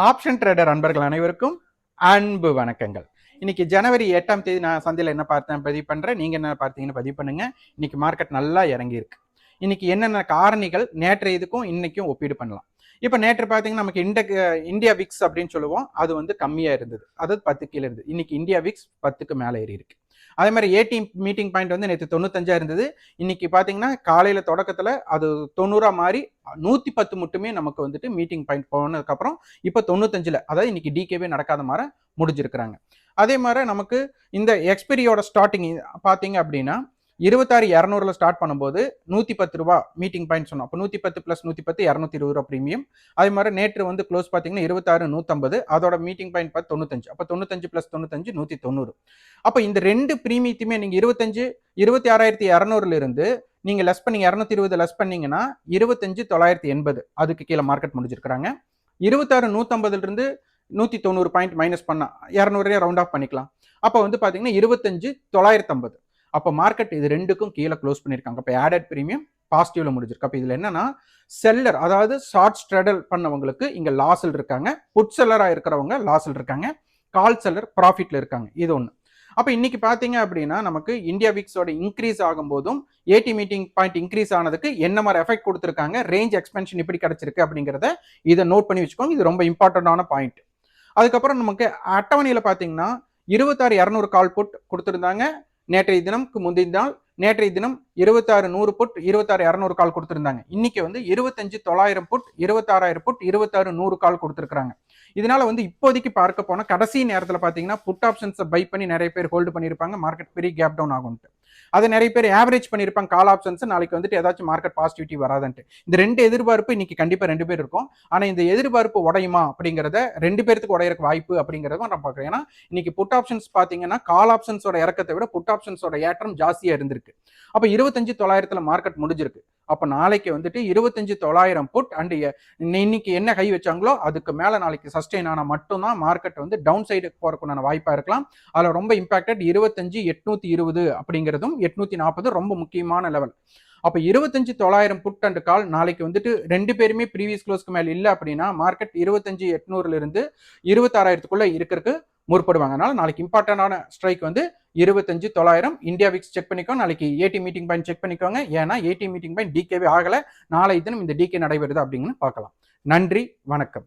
Option trader அன்பர்கள் அனைவருக்கும் அன்பு வணக்கங்கள். இன்னைக்கு ஜனவரி 8ஆம் தேதி நான் சந்தையில் என்ன பார்த்தேன் பதிவு பண்றேன். நீங்க என்ன பார்த்தீங்கன்னு பதிவு பண்ணுங்க. இன்னைக்கு மார்க்கெட் நல்லா இறங்கி இருக்கு. இன்னைக்கு என்னென்ன காரணிகள் நேற்றைய இதுக்கும் இன்னைக்கும் ஒப்பீடு பண்ணலாம். இப்போ நேற்று பார்த்தீங்கன்னா நமக்கு இந்தியா விக்ஸ் அப்படின்னு சொல்லுவோம். அது வந்து கம்மியா இருந்தது, அதாவது 10 கீழே இருந்தது. இன்னைக்கு இந்தியா விக்ஸ் 10க்கு மேலே ஏறி இருக்கு. அதே மாதிரி ஏடி மீட்டிங் பாயிண்ட் வந்து நேற்று 95 இருந்தது. இன்னைக்கு பார்த்தீங்கன்னா காலையில தொடக்கத்தில் அது 90 மாறி 110 மட்டுமே நமக்கு வந்துட்டு மீட்டிங் பாயிண்ட் போனதுக்கப்புறம் இப்போ 95ல, அதாவது இன்னைக்கு டிகேவே நடக்காத மாதிரி முடிஞ்சிருக்கிறாங்க. அதே மாதிரி நமக்கு இந்த எக்ஸ்பெரியோட ஸ்டார்டிங் பார்த்தீங்க அப்படின்னா 26,200ல ஸ்டார்ட் பண்ணும்போது 110 ரூபா மீட்டிங் பாயிண்ட் சொன்னோம். அப்போ 110 + 110 220 ரூபா ப்ரீமியம். அதே மாதிரி நேற்று வந்து க்ளோஸ் பார்த்தீங்கன்னா 26,150, அதோட மீட்டிங் பாயிண்ட் பார்த்து 95. அப்போ 95 + 95 190. அப்போ இந்த ரெண்டு ப்ரீமியத்தையுமே நீங்க 26,200ல இருந்து நீங்க லெஸ் பண்ணீங்க, 220 லெஸ் பண்ணீங்கன்னா 25,980 அதுக்கு கீழே மார்க்கெட் முடிஞ்சிருக்கிறாங்க. 26,150ல இருந்து 190 பாயிண்ட் மைனஸ் பண்ணா 200 ரவுண்ட் ஆஃப் பண்ணிக்கலாம். அப்போ வந்து பாத்தீங்கன்னா 25,950. அப்போ மார்க்கெட் இது ரெண்டுக்கும் கீழே க்ளோஸ் பண்ணியிருக்காங்க. அப்போ ஆடட் பிரீமியம் பாசிட்டிவ்ல முடிஞ்சிருக்கு. அப்போ இதுல என்னன்னா செல்லர், அதாவது ஷார்ட் ஸ்ட்ரடல் பண்ணவங்களுக்கு இங்க லாஸில் இருக்காங்க, புட் செல்லரா இருக்கிறவங்க லாஸில் இருக்காங்க, கால் செல்லர் ப்ராஃபிட்ல இருக்காங்க. இது ஒன்று. அப்போ இன்னைக்கு பார்த்தீங்க அப்படின்னா நமக்கு இந்தியா விக்ஸோட இன்க்ரீஸ் ஆகும்போதும் ஏடி மீட்டிங் பாயிண்ட் இன்க்ரீஸ் ஆனதுக்கு என்ன மாதிரி எஃபெக்ட் கொடுத்துருக்காங்க, ரேஞ்ச் எக்ஸ்பென்ஷன் எப்படி கிடைச்சிருக்கு அப்படிங்கிறத இதை நோட் பண்ணி வச்சுக்கோங்க. இது ரொம்ப இம்பார்ட்டண்டான பாயிண்ட். அதுக்கப்புறம் நமக்கு அட்டவணையில் பார்த்தீங்கன்னா 26,200 கால் புட் கொடுத்துருந்தாங்க. நேற்றைய தினம்க்கு முந்தைய நாள் நேற்றைய தினம் 26,100 புட் 26,200 கால் கொடுத்துருந்தாங்க. இன்னைக்கு வந்து 25,900 புட் 26,000 புட் 26,100 கால் கொடுத்துருக்காங்க. இதனால வந்து இப்போதைக்கு பார்க்க போனா கடைசி நேரத்தில் பார்த்தீங்கன்னா புட் ஆப்ஷன்ஸை பை பண்ணி நிறைய பேர் ஹோல்டு பண்ணியிருப்பாங்க. மார்க்கெட் பெரிய கேப் டவுன் ஆகும்ட்டு அதை நிறைய பேர் ஆவரேஜ் பண்ணியிருப்பாங்க. கால் ஆப்ஷன்ஸ் நாளைக்கு வந்துட்டு ஏதாச்சும் மார்க்கெட் பாசிட்டிவிட்டி வராதுன்ட்டு இந்த ரெண்டு எதிர்பார்ப்பு இன்னைக்கு கண்டிப்பாக ரெண்டு பேர் இருக்கும். ஆனால் இந்த எதிர்பார்ப்பு உடையுமா அப்படிங்கிறத ரெண்டு பேருக்கு உடையறக்கு வாய்ப்பு அப்படிங்கிறத நான் பார்க்குறேன். ஏன்னா இன்னைக்கு புட் ஆப்ஷன்ஸ் பார்த்தீங்கன்னா கால் ஆப்ஷன்ஸோட இறக்கத்தை விட புட் ஆப்ஷன்ஸோட ஏற்றம் ஜாஸ்தியாக இருந்திருக்கு. அப்போ 25,900ல மார்க்கெட் முடிஞ்சிருக்கு. அப்போ நாளைக்கு வந்துட்டு 25,900 புட் அண்ட் இன்னைக்கு என்ன கை வச்சாங்களோ அதுக்கு மேலே நாளைக்கு சஸ்டெயின் ஆனால் மட்டும்தான் மார்க்கெட் வந்து டவுன் சைடு போறதுக்குண்டான வாய்ப்பாக இருக்கலாம். அதில் ரொம்ப இம்பாக்டட் 25,820 அப்படிங்கிறதும் 840 ரொம்ப முக்கியமான லெவல். அப்போ 25,900 புட் அண்ட் கால் நாளைக்கு வந்துட்டு ரெண்டு பேருமே ப்ரீவியஸ் க்ளோஸ்க்கு மேலே இல்லை அப்படின்னா மார்க்கெட் 25,800ல இருந்து 26,000க்குள்ள இருக்கிறதுக்கு முற்படுவாங்க. அதனால நாளைக்கு இம்பார்ட்டன்டான ஸ்ட்ரைக் வந்து 25,900. இந்தியா விக்ஸ் செக் பண்ணிக்கோங்க. நாளைக்கு ஏடி மீட்டிங் பாயிண்ட் செக் பண்ணிக்கோங்க. ஏன்னா ஏடி மீட்டிங் பாயிண்ட் டிகேவே ஆகலை. நாளை தினம் இந்த டிகே நடைபெறுது அப்படின்னு பார்க்கலாம். நன்றி, வணக்கம்.